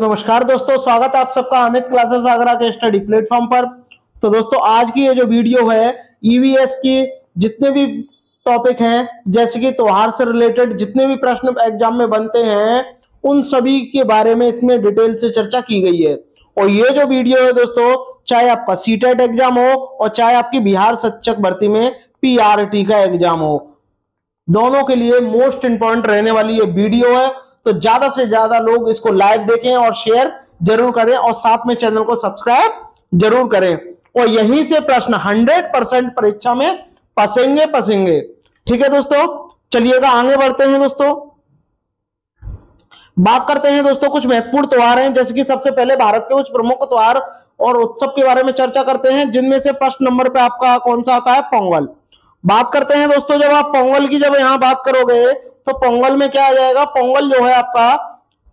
नमस्कार दोस्तों, स्वागत है आप सबका अमित क्लासेस आगरा के स्टडी प्लेटफॉर्म पर। तो दोस्तों आज की ये जो वीडियो है ईवीएस की जितने भी टॉपिक हैं, जैसे कि त्योहार से रिलेटेड जितने भी प्रश्न एग्जाम में बनते हैं उन सभी के बारे में इसमें डिटेल से चर्चा की गई है। और ये जो वीडियो है दोस्तों, चाहे आपका सीटेट एग्जाम हो और चाहे आपकी बिहार शिक्षक भर्ती में पीआरटी का एग्जाम हो, दोनों के लिए मोस्ट इंपॉर्टेंट रहने वाली ये वीडियो है। तो ज्यादा से ज्यादा लोग इसको लाइव देखें और शेयर जरूर करें और साथ में चैनल को सब्सक्राइब जरूर करें। और यहीं से प्रश्न 100% परीक्षा में पसेंगे। ठीक है दोस्तों, चलिएगा आगे बढ़ते हैं। दोस्तों बात करते हैं दोस्तों कुछ महत्वपूर्ण त्योहार हैं, जैसे कि सबसे पहले भारत के कुछ प्रमुख त्योहार और उत्सव के बारे में चर्चा करते हैं, जिनमें से फर्स्ट नंबर पे आपका कौन सा आता है? पोंगल। बात करते हैं दोस्तों, जब आप पोंगल की जब यहां बात करोगे तो पोंगल में क्या आ जाएगा? पोंगल जो है आपका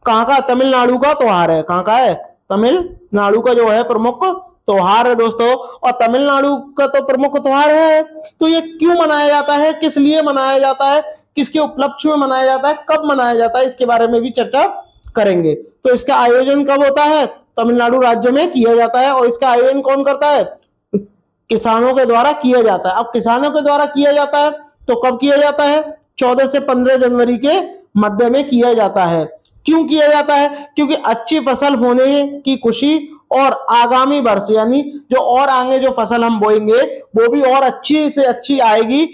कहां का? तमिलनाडु का त्योहार है। कहां का है? तमिलनाडु का जो है प्रमुख त्योहार है दोस्तों। और तमिलनाडु का तो प्रमुख त्योहार है, तो ये क्यों मनाया जाता है, किस लिए मनाया जाता है, किसके उपलक्ष्य में मनाया जाता है, कब मनाया जाता है, इसके बारे में भी चर्चा करेंगे। तो इसका आयोजन कब होता है? तमिलनाडु राज्य में किया जाता है। और इसका आयोजन कौन करता है? किसानों के द्वारा किया जाता है। अब किसानों के द्वारा किया जाता है तो कब किया जाता है? 14 से 15 जनवरी के मध्य में किया जाता है। क्यों किया जाता है? क्योंकि अच्छी फसल होने की खुशी और आगामी वर्ष यानी जो और आगे जो फसल हम बोएंगे वो भी और अच्छी से अच्छी आएगी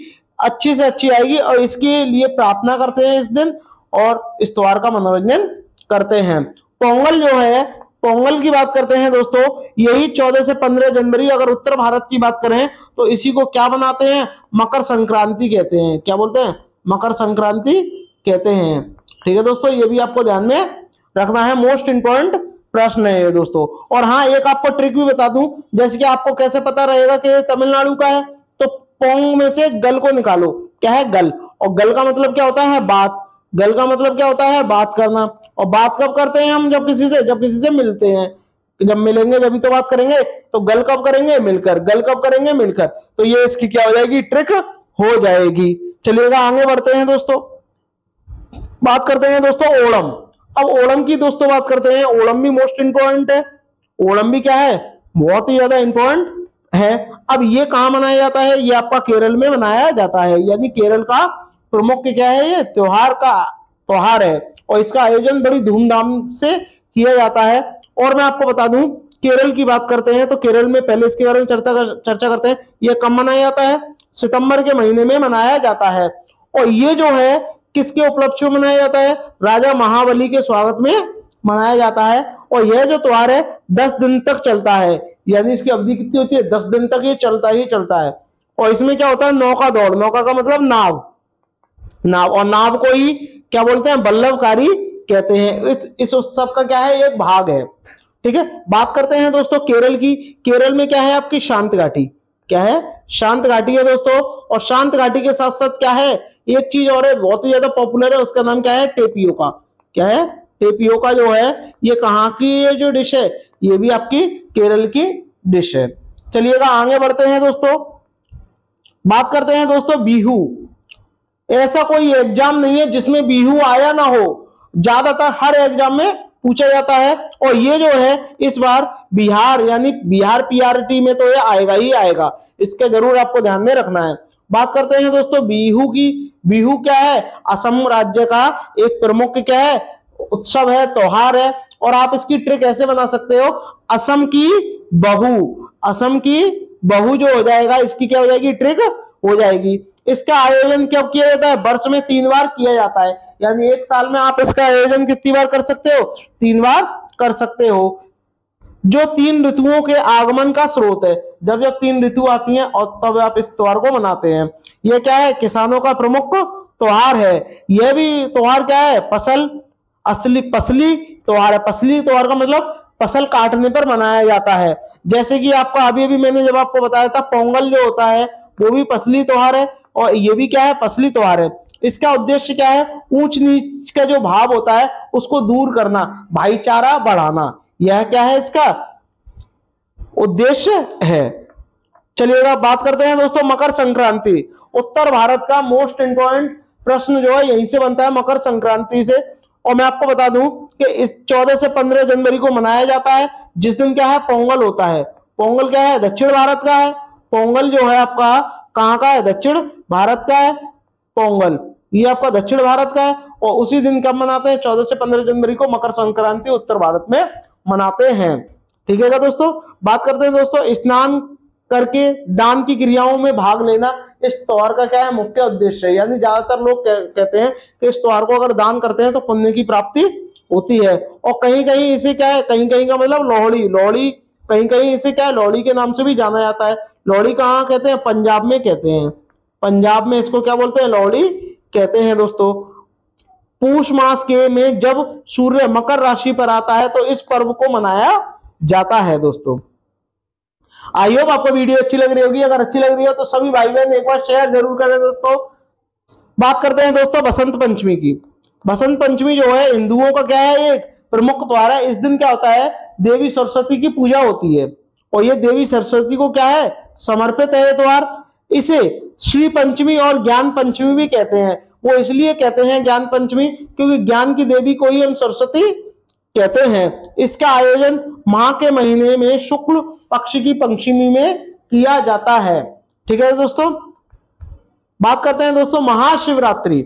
और इसके लिए प्रार्थना करते हैं इस दिन और इस त्योहार का मनोरंजन करते हैं। पोंगल जो है, पोंगल की बात करते हैं दोस्तों, यही 14 से 15 जनवरी। अगर उत्तर भारत की बात करें तो इसी को क्या बनाते हैं? मकर संक्रांति कहते हैं। क्या बोलते हैं? मकर संक्रांति कहते हैं। ठीक है दोस्तों, ये भी आपको ध्यान में रखना है, मोस्ट इंपॉर्टेंट प्रश्न है ये दोस्तों। और हाँ, एक आपको ट्रिक भी बता दूं, जैसे कि आपको कैसे पता रहेगा कि तमिलनाडु का है, तो पोंग में से गल को निकालो। क्या है? गल। और गल का मतलब क्या होता है? बात। गल का मतलब क्या होता है? बात करना। और बात कब करते हैं हम? जब किसी से मिलते हैं। जब मिलेंगे जब भी तो बात करेंगे। तो गल कब करेंगे? मिलकर। गल कब करेंगे? मिलकर। तो ये इसकी क्या हो जाएगी? ट्रिक हो जाएगी। चलिएगा आगे बढ़ते हैं दोस्तों। बात करते हैं दोस्तों ओणम। अब ओणम की दोस्तों बात करते हैं। ओणम भी मोस्ट इंपॉर्टेंट है। ओणम भी क्या है? बहुत ही ज्यादा इंपॉर्टेंट है। अब ये कहां मनाया जाता है? ये आपका केरल में मनाया जाता है, यानी केरल का प्रमुख क्या है? ये त्योहार है और इसका आयोजन बड़ी धूमधाम से किया जाता है। और मैं आपको बता दूं, केरल की बात करते हैं तो केरल में पहले इसके बारे में चर्चा करते हैं। यह कब मनाया जाता है? सितंबर के महीने में मनाया जाता है। और ये जो है किसके उपलक्ष्य में मनाया जाता है? राजा महाबली के स्वागत में मनाया जाता है। और यह जो त्योहार है 10 दिन तक चलता है, यानी इसकी अवधि कितनी होती है? 10 दिन तक ये चलता है। और इसमें क्या होता है? नौका दौड़। नौका का मतलब नाव। और नाव को ही क्या बोलते हैं? वल्लभकारी कहते हैं। इस उत्सव का क्या है? एक भाग है। ठीक है, बात करते हैं दोस्तों केरल की। केरल में क्या है? आपकी शांत घाटी। क्या है? शांत घाटी है दोस्तों। और शांत घाटी के साथ साथ क्या है? एक चीज और है, बहुत ही ज्यादा पॉपुलर है, उसका नाम क्या है? टेपियोका। क्या है? टेपियोका जो है ये कहाँ की ये जो डिश है? ये भी आपकी केरल की डिश है। चलिएगा आगे बढ़ते हैं दोस्तों। बात करते हैं दोस्तों बिहू। ऐसा कोई एग्जाम नहीं है जिसमें बिहू आया ना हो, ज्यादातर हर एग्जाम में पूछा जाता है। और ये जो है इस बार बिहार यानी बिहार पीआरटी में तो ये आएगा ही आएगा, इसके जरूर आपको ध्यान में रखना है। बात करते हैं दोस्तों बिहू की। बिहू क्या है? असम राज्य का एक प्रमुख क्या है? उत्सव है, त्योहार है। और आप इसकी ट्रिक ऐसे बना सकते हो, असम की बहू जो हो जाएगा, इसकी क्या हो जाएगी? ट्रिक हो जाएगी। इसका आयोजन कब किया जाता है? वर्ष में 3 बार किया जाता है, यानी एक साल में आप इसका आयोजन कितनी बार कर सकते हो? 3 बार कर सकते हो। जो 3 ऋतुओं के आगमन का स्रोत है, जब 3 ऋतु आती हैं और तब आप इस त्योहार को मनाते हैं। यह क्या है? किसानों का प्रमुख त्योहार है। यह भी त्योहार क्या है? पसली त्योहार है। पसली त्योहार का मतलब फसल काटने पर मनाया जाता है। जैसे कि आपका अभी मैंने जब आपको बताया था, पोंगल जो होता है वो भी पसली त्योहार है और ये भी क्या है? पसली त्योहार है। इसका उद्देश्य क्या है? ऊंच नीच का जो भाव होता है उसको दूर करना, भाईचारा बढ़ाना, यह क्या है? इसका उद्देश्य है। चलिएगा बात करते हैं दोस्तों मकर संक्रांति। उत्तर भारत का मोस्ट इंपॉर्टेंट प्रश्न जो है यहीं से बनता है, मकर संक्रांति से। और मैं आपको बता दूं कि इस 14 से 15 जनवरी को मनाया जाता है, जिस दिन क्या है, पोंगल होता है। पोंगल क्या है, दक्षिण भारत का है। पोंगल जो है आपका कहाँ का है, दक्षिण भारत का है। पोंगल ये आपका दक्षिण भारत का है। और उसी दिन कब मनाते हैं, 14 से 15 जनवरी को मकर संक्रांति उत्तर भारत में मनाते हैं। ठीक है दोस्तों। बात करते हैं दोस्तों, स्नान करके दान की क्रियाओं में भाग लेना इस त्योहार का क्या है, मुख्य उद्देश्य है। यानी ज्यादातर लोग कहते हैं कि इस त्योहार को अगर दान करते हैं तो पुण्य की प्राप्ति होती है। और कहीं कहीं इसे क्या है, कहीं कहीं का मतलब लोहड़ी, लोहड़ी कहीं कहीं इसे क्या है, लोहड़ी के नाम से भी जाना जाता है। लोहड़ी कहाँ कहते हैं, पंजाब में कहते हैं। पंजाब में इसको क्या बोलते हैं, लोहड़ी कहते हैं दोस्तों। पूष मास के में जब सूर्य मकर राशि पर आता है तो इस पर्व को मनाया जाता है दोस्तों। आई होप आपको वीडियो अच्छी लग रही होगी। अगर अच्छी लग रही हो तो सभी भाई बहन एक बार शेयर जरूर करें दोस्तों। बात करते हैं दोस्तों बसंत पंचमी की। बसंत पंचमी जो है हिंदुओं का क्या है, एक प्रमुख त्योहार है। इस दिन क्या होता है, देवी सरस्वती की पूजा होती है और ये देवी सरस्वती को क्या है, समर्पित है ये त्योहार। इसे श्री पंचमी और ज्ञान पंचमी भी कहते हैं। वो इसलिए कहते हैं ज्ञान पंचमी क्योंकि ज्ञान की देवी को ही हम सरस्वती कहते हैं। इसका आयोजन माह के महीने में शुक्ल पक्ष की पंचमी में किया जाता है। ठीक है दोस्तों। बात करते हैं दोस्तों महाशिवरात्रि।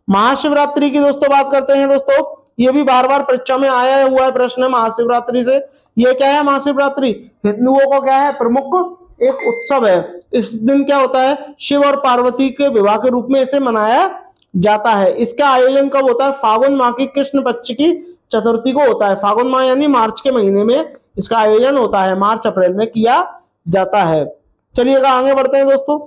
महाशिवरात्रि की दोस्तों बात करते हैं दोस्तों। ये भी बार बार परीक्षा में आया हुआ है प्रश्न महाशिवरात्रि से। ये क्या है, महाशिवरात्रि हिंदुओं को क्या है, प्रमुख एक उत्सव है। इस दिन क्या होता है, शिव और पार्वती के विवाह के रूप में इसे मनाया जाता है। इसका आयोजन कब होता है, फागुन माह की कृष्ण पक्ष की चतुर्थी को होता है। फागुन माह यानी मार्च के महीने में इसका आयोजन होता है, मार्च अप्रैल में किया जाता है। चलिएगा आगे बढ़ते हैं दोस्तों।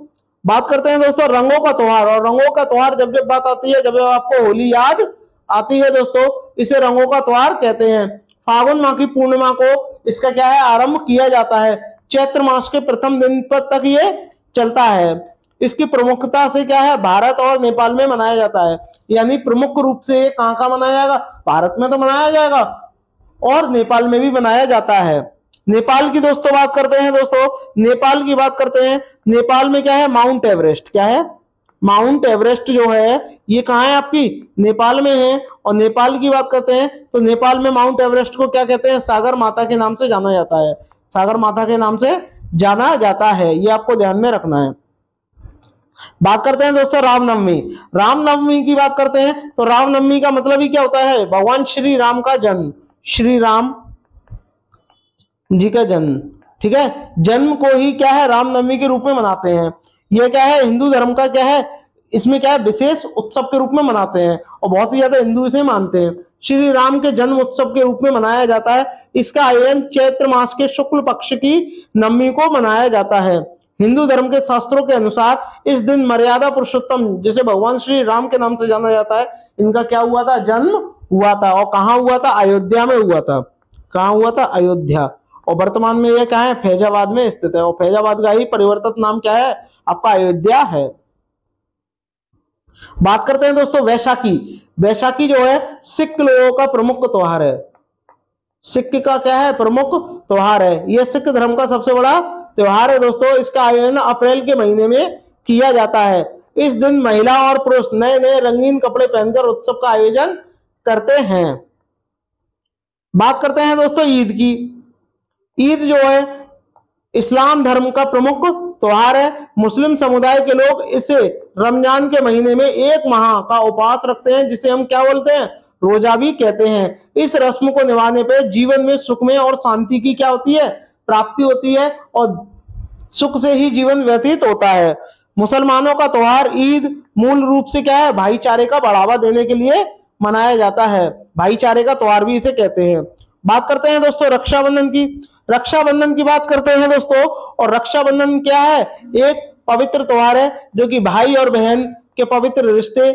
बात करते हैं दोस्तों रंगों का त्योहार। और रंगों का त्योहार जब जब बात आती है, जब जब आपको होली याद आती है दोस्तों, इसे रंगों का त्योहार कहते हैं। फागुन माह की पूर्णिमा को इसका क्या है, आरंभ किया जाता है। चैत्र मास के प्रथम दिन पर तक ये चलता है। इसकी प्रमुखता से क्या है, भारत और नेपाल में मनाया जाता है। यानी प्रमुख रूप से ये कहां कहां मनाया जाएगा, भारत में तो मनाया जाएगा और नेपाल में भी मनाया जाता है। नेपाल की दोस्तों बात करते हैं दोस्तों, नेपाल की बात करते हैं। नेपाल में क्या है, माउंट एवरेस्ट। क्या है, माउंट एवरेस्ट जो है ये कहाँ है, आपकी नेपाल में है। और नेपाल की बात करते हैं तो नेपाल में माउंट एवरेस्ट को क्या कहते हैं, सागर माता के नाम से जाना जाता है। सागर माता के नाम से जाना जाता है, ये आपको ध्यान में रखना है। बात करते हैं दोस्तों रामनवमी। रामनवमी की बात करते हैं तो रामनवमी का मतलब ही क्या होता है, भगवान श्री राम का जन्म, श्री राम जी का जन्म। ठीक है, जन्म को ही क्या है, रामनवमी के रूप में मनाते हैं। यह क्या है, हिंदू धर्म का क्या है, इसमें क्या है, विशेष उत्सव के रूप में मनाते हैं और बहुत ही ज्यादा हिंदू इसे मानते हैं। श्री राम के जन्म उत्सव के रूप में मनाया जाता है। इसका आयोजन चैत्र मास के शुक्ल पक्ष की नवमी को मनाया जाता है। हिंदू धर्म के शास्त्रों के अनुसार इस दिन मर्यादा पुरुषोत्तम, जिसे भगवान श्री राम के नाम से जाना जाता है, इनका क्या हुआ था, जन्म हुआ था। और कहाँ हुआ था, अयोध्या में हुआ था। कहाँ हुआ था, अयोध्या। और वर्तमान में यह क्या है, फैजाबाद में स्थित है। और फैजाबाद का ही परिवर्तित नाम क्या है, आपका अयोध्या है। बात करते हैं दोस्तों वैशाखी। वैशाखी जो है सिख लोगों का प्रमुख त्योहार है। सिख का क्या है, प्रमुख त्योहार है। यह सिख धर्म का सबसे बड़ा त्योहार है दोस्तों। इसका आयोजन अप्रैल के महीने में किया जाता है। इस दिन महिला और पुरुष नए नए रंगीन कपड़े पहनकर उत्सव का आयोजन करते हैं। बात करते हैं दोस्तों ईद की। ईद जो है इस्लाम धर्म का प्रमुख त्योहार है। मुस्लिम समुदाय के लोग इसे रमजान के महीने में एक माह का उपवास रखते हैं, जिसे हम क्या बोलते हैं, रोजा भी कहते हैं। इस रस्म को निभाने पर जीवन में सुख में और शांति की क्या होती है, प्राप्ति होती है और सुख से ही जीवन व्यतीत होता है। मुसलमानों का त्योहार ईद मूल रूप से क्या है, भाईचारे का बढ़ावा देने के लिए मनाया जाता है। भाईचारे का त्योहार भी इसे कहते हैं। बात करते हैं दोस्तों रक्षाबंधन की। रक्षाबंधन की बात करते हैं दोस्तों। और रक्षाबंधन क्या है, एक पवित्र त्योहार है जो कि भाई और बहन के पवित्र रिश्ते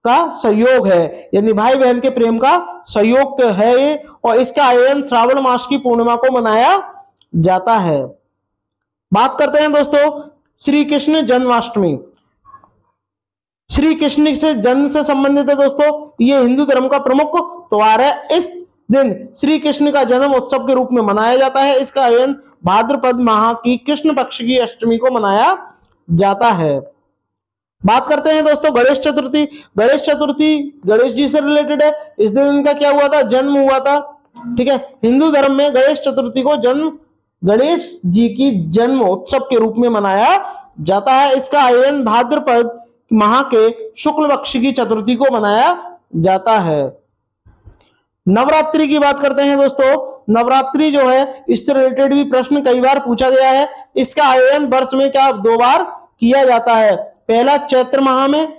का सहयोग है। यानी भाई बहन के प्रेम का सहयोग है ये। और इसका आयोजन श्रावण मास की पूर्णिमा को मनाया जाता है। बात करते हैं दोस्तों श्री कृष्ण जन्माष्टमी। श्री कृष्ण से जन्म से संबंधित है दोस्तों। ये हिंदू धर्म का प्रमुख त्योहार है। इस दिन श्री कृष्ण का जन्म उत्सव के रूप में मनाया जाता है। इसका आयोजन भाद्रपद माह की कृष्ण पक्ष की अष्टमी को मनाया जाता है। बात करते हैं दोस्तों गणेश चतुर्थी। गणेश चतुर्थी गणेश जी से रिलेटेड है। इस दिन इनका क्या हुआ था, जन्म हुआ था। ठीक है, हिंदू धर्म में गणेश चतुर्थी को जन्म गणेश जी की जन्म उत्सव के रूप में मनाया जाता है। इसका आयोजन भाद्रपद माह के शुक्ल पक्ष की चतुर्थी को मनाया जाता है। नवरात्रि की बात करते हैं दोस्तों। नवरात्रि जो है इससे रिलेटेड भी प्रश्न कई बार पूछा गया है। इसका आयोजन वर्ष में क्या 2 बार किया जाता है, पहला चैत्र माह में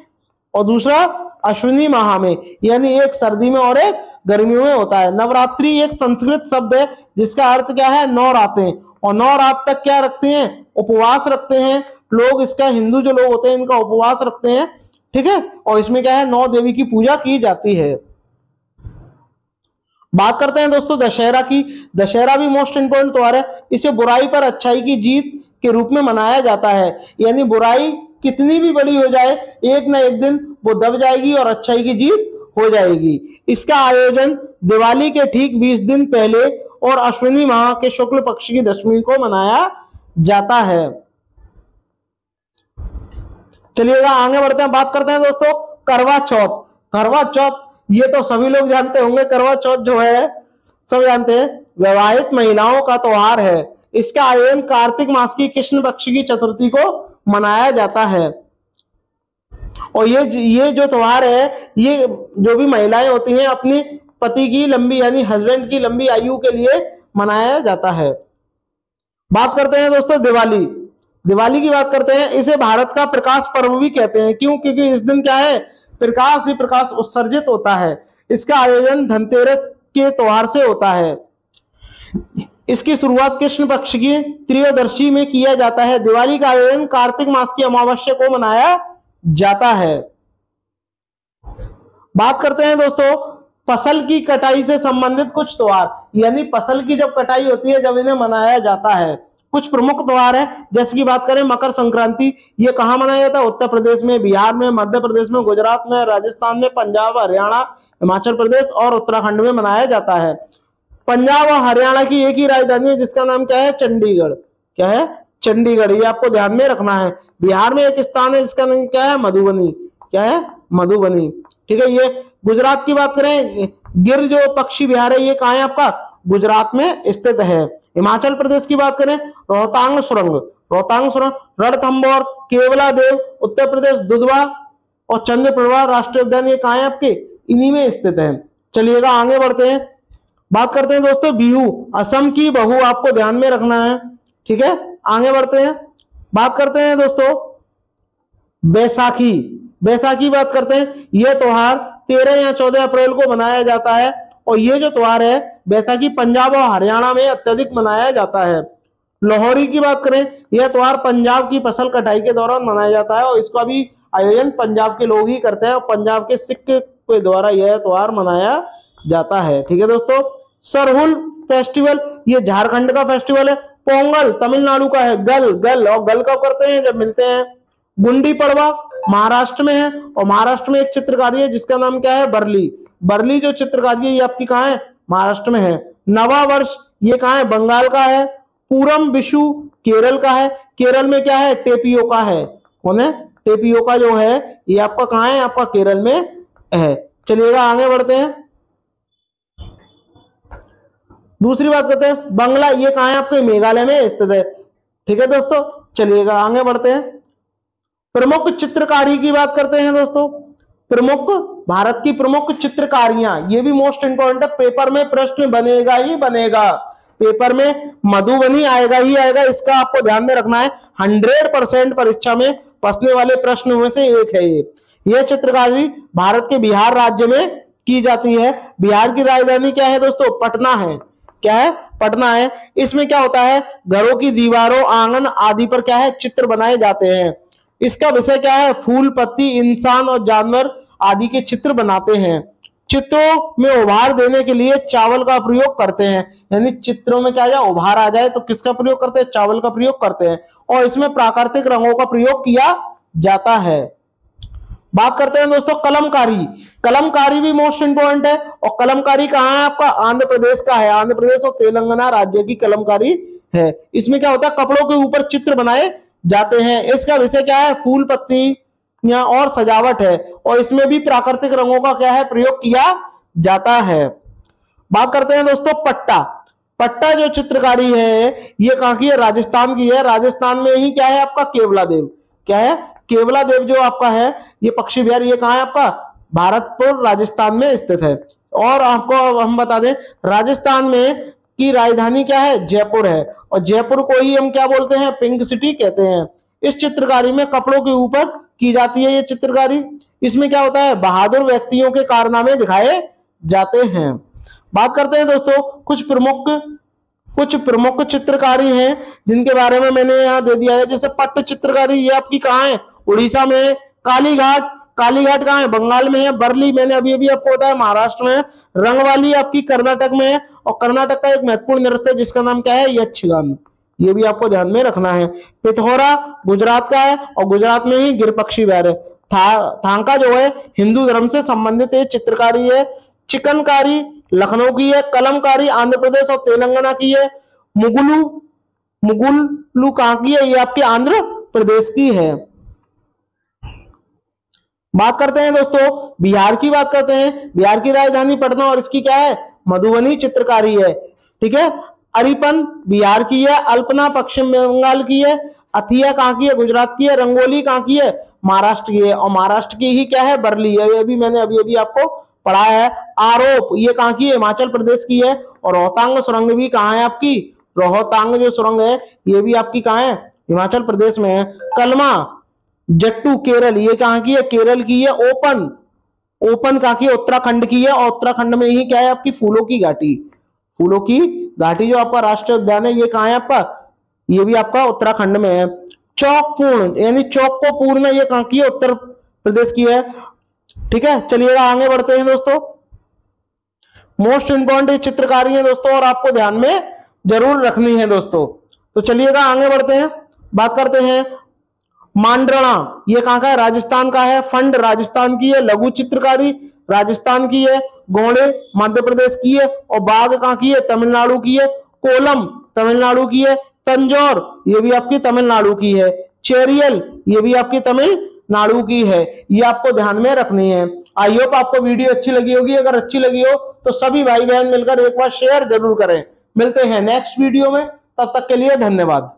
और दूसरा अश्विनी माह में, यानी एक सर्दी में और एक गर्मियों में होता है। नवरात्रि एक संस्कृत शब्द है जिसका अर्थ क्या है, 9 रातें, और 9 रात तक क्या रखते हैं, उपवास रखते हैं लोग। इसका हिंदू जो लोग होते हैं इनका उपवास रखते हैं। ठीक है, और इसमें क्या है, 9 देवी की पूजा की जाती है। बात करते हैं दोस्तों दशहरा की। दशहरा भी मोस्ट इंपोर्टेंट त्योहार है। इसे बुराई पर अच्छाई की जीत के रूप में मनाया जाता है, यानी बुराई कितनी भी बड़ी हो जाए एक ना एक दिन वो दब जाएगी और अच्छाई की जीत हो जाएगी। इसका आयोजन दिवाली के ठीक 20 दिन पहले और अश्विनी माह के शुक्ल पक्ष की दशमी को मनाया जाता है। चलिएगा आगे बढ़ते हैं। बात करते हैं दोस्तों करवा चौथ। करवा चौथ ये तो सभी लोग जानते होंगे। करवा चौथ जो है सब जानते हैं, विवाहित महिलाओं का त्योहार है। इसका आयोजन कार्तिक मास की कृष्ण पक्ष की चतुर्थी को मनाया जाता है। और ये जो त्योहार है ये जो भी महिलाएं होती हैं अपनी पति की लंबी यानी हस्बैंड की लंबी आयु के लिए मनाया जाता है। बात करते हैं दोस्तों दिवाली। दिवाली की बात करते हैं। इसे भारत का प्रकाश पर्व भी कहते हैं। क्यों? क्योंकि इस दिन क्या है, प्रकाश ही प्रकाश उत्सर्जित होता है। इसका आयोजन धनतेरस के त्योहार से होता है। इसकी शुरुआत कृष्ण पक्ष की त्रयोदशी में किया जाता है। दिवाली का आयोजन कार्तिक मास की अमावस्या को मनाया जाता है। बात करते हैं दोस्तों फसल की कटाई से संबंधित कुछ त्योहार, यानी फसल की जब कटाई होती है जब इन्हें मनाया जाता है। कुछ प्रमुख त्योहार है, जैसे कि बात करें मकर संक्रांति, ये कहां मनाया जाता है, उत्तर प्रदेश में, बिहार में, मध्य प्रदेश में, गुजरात में, राजस्थान में, पंजाब, हरियाणा, हिमाचल प्रदेश और उत्तराखंड में मनाया जाता है। पंजाब और हरियाणा की एक ही राजधानी है जिसका नाम क्या है, चंडीगढ़। क्या है, चंडीगढ़, ये आपको ध्यान में रखना है। बिहार में एक स्थान है जिसका नाम क्या है, मधुबनी। क्या है, मधुबनी। ठीक है, ये गुजरात की बात करें, गिर जो पक्षी विहार है ये कहाँ है आपका, गुजरात में स्थित है। हिमाचल प्रदेश की बात करें, रोहतांग सुरंग, रोहतांग सुरंग, रणथंभौर, केवला देव, उत्तर प्रदेश दुधवा और चंद्रप्रभा राष्ट्रीय उद्यान ये कहाँ है आपके, इन्हीं में स्थित है। चलिएगा आगे बढ़ते हैं। बात करते हैं दोस्तों बिहू, असम की बहू आपको ध्यान में रखना है। ठीक है, आगे बढ़ते हैं। बात करते हैं दोस्तों बैसाखी। बैसाखी बात करते हैं, यह त्योहार 13 या 14 अप्रैल को मनाया जाता है। और ये जो त्योहार है बैसाखी पंजाब और हरियाणा में अत्यधिक मनाया जाता है। लोहड़ी की बात करें, यह त्योहार पंजाब की फसल कटाई के दौरान मनाया जाता है और इसका भी आयोजन पंजाब के लोग ही करते हैं और पंजाब के सिख के द्वारा यह त्योहार मनाया जाता है। ठीक है दोस्तों, सरहुल फेस्टिवल ये झारखंड का फेस्टिवल है। पोंगल तमिलनाडु का है। गल गल और गल कब करते हैं, जब मिलते हैं। गुंडी पड़वा महाराष्ट्र में है और महाराष्ट्र में एक चित्रकारी है जिसका नाम क्या है, बरली। बरली जो चित्रकारी है ये आपकी कहाँ है, महाराष्ट्र में है। नवा वर्ष ये कहाँ है, बंगाल का है। पूरम विशु केरल का है। केरल में क्या है, टेपियोका है। कौन है, टेपियोका जो है ये आपका कहाँ है, आपका केरल में है। चलिएगा आगे बढ़ते हैं। दूसरी बात करते हैं बंगला, ये कहाँ है आपके, मेघालय में स्थित है। ठीक है दोस्तों, चलिएगा आगे बढ़ते हैं। प्रमुख चित्रकारी की बात करते हैं दोस्तों। प्रमुख भारत की प्रमुख चित्रकारियां, ये भी मोस्ट इंपोर्टेंट है, पेपर में प्रश्न बनेगा ही बनेगा। पेपर में मधुबनी आएगा ही आएगा, इसका आपको ध्यान में रखना है। 100% परीक्षा में फंसने वाले प्रश्न में से एक है ये। यह चित्रकारी भारत के बिहार राज्य में की जाती है। बिहार की राजधानी क्या है दोस्तों, पटना है। क्या है, पटना है। इसमें क्या होता है, घरों की दीवारों, आंगन आदि पर क्या है, चित्र बनाए जाते हैं। इसका विषय क्या है, फूल, पत्ती, इंसान और जानवर आदि के चित्र बनाते हैं। चित्रों में उभार देने के लिए चावल का प्रयोग करते हैं, यानी चित्रों में क्या जाए, उभार आ जाए तो किसका प्रयोग करते हैं, चावल का प्रयोग करते हैं। और इसमें प्राकृतिक रंगों का प्रयोग किया जाता है। बात करते हैं दोस्तों कलमकारी। कलमकारी भी मोस्ट इंपोर्टेंट है और कलमकारी कहाँ है आपका, आंध्र प्रदेश का है। आंध्र प्रदेश और तेलंगाना राज्य की कलमकारी है। इसमें क्या होता है, कपड़ों के ऊपर चित्र बनाए जाते हैं। इसका विषय क्या है, फूल, पत्ती, या और सजावट है, और इसमें भी प्राकृतिक रंगों का क्या है, प्रयोग किया जाता है। बात करते हैं दोस्तों पट्टा। पट्टा जो चित्रकारी है ये कहाँ की है, राजस्थान की है। राजस्थान में ही क्या है आपका, केवलादेव। क्या है, केवलादेव जो आपका है ये पक्षी विहार, ये कहाँ है आपका, भारतपुर राजस्थान में स्थित है। और आपको हम बता दें राजस्थान में की राजधानी क्या है, जयपुर है, और जयपुर को ही हम क्या बोलते हैं, पिंक सिटी कहते हैं। इस चित्रकारी में कपड़ों के ऊपर की जाती है ये चित्रकारी। इसमें क्या होता है, बहादुर व्यक्तियों के कारनामे दिखाए जाते हैं। बात करते हैं दोस्तों कुछ प्रमुख चित्रकारी हैं जिनके बारे में मैंने यहाँ दे दिया है। जैसे पट्ट चित्रकारी, ये आपकी कहाँ है, उड़ीसा में है। कालीघाट, कालीघाट कहाँ है, बंगाल में है। बरली मैंने अभी अभी आपको बताया महाराष्ट्र में है। रंगवाली आपकी कर्नाटक में है, और कर्नाटक का एक महत्वपूर्ण नृत्य जिसका नाम क्या है, यक्षगान, ये भी आपको ध्यान में रखना है। पिथौरा गुजरात का है, और गुजरात में ही गिर पक्षी विहार है। थांका जो है हिंदू धर्म से संबंधित एक चित्रकारी है। चिकनकारी लखनऊ की है। कलमकारी आंध्र प्रदेश और तेलंगाना की है। मुगुलू कहाँ की है, ये आपकी आंध्र प्रदेश की है। बात करते हैं दोस्तों बिहार की, बात करते हैं बिहार की राजधानी पटना, और इसकी क्या है, मधुबनी चित्रकारी है। ठीक है, अरिपन बिहार की है। अल्पना पश्चिम बंगाल की है। अथिया कहाँ की है, गुजरात की है। रंगोली कहाँ की है, महाराष्ट्र की है, और महाराष्ट्र की ही क्या है, बरली है। ये भी मैंने अभी अभी आपको पढ़ाया है। आरोप ये कहाँ की है, हिमाचल प्रदेश की है। और रोहतांग सुरंग भी कहाँ है आपकी, रोहतांग जो सुरंग है ये भी आपकी कहाँ है, हिमाचल प्रदेश में है। कलमा जट्टू केरल, ये कहाँ की है, केरल की है। ओपन कहाँ की है, उत्तराखंड की है, और उत्तराखंड में ही क्या है आपकी, फूलों की घाटी। फूलों की घाटी जो आपका राष्ट्रीय उद्यान है ये कहाँ है आपका, ये भी आपका उत्तराखंड में है। चौकपूर्ण यानी चौक को पूर्ण, ये कहाँ की है, उत्तर प्रदेश की है। ठीक है, चलिएगा आगे बढ़ते हैं दोस्तों। मोस्ट इंपॉर्टेंट चित्रकारी है दोस्तों, और आपको ध्यान में जरूर रखनी है दोस्तों। तो चलिएगा आगे बढ़ते हैं। बात करते हैं मांडरणा, ये कहाँ का है, राजस्थान का है। फंड राजस्थान की है। लघु चित्रकारी राजस्थान की है। गोंडे मध्य प्रदेश की है, और बाघ कहाँ की है, तमिलनाडु की है। कोलम तमिलनाडु की है। तंजौर ये भी आपकी तमिलनाडु की है। चेरियल ये भी आपकी तमिलनाडु की है। ये आपको ध्यान में रखनी है। आई होप आपको वीडियो अच्छी लगी होगी। अगर अच्छी लगी हो तो सभी भाई बहन मिलकर एक बार शेयर जरूर करें। मिलते हैं नेक्स्ट वीडियो में, तब तक के लिए धन्यवाद।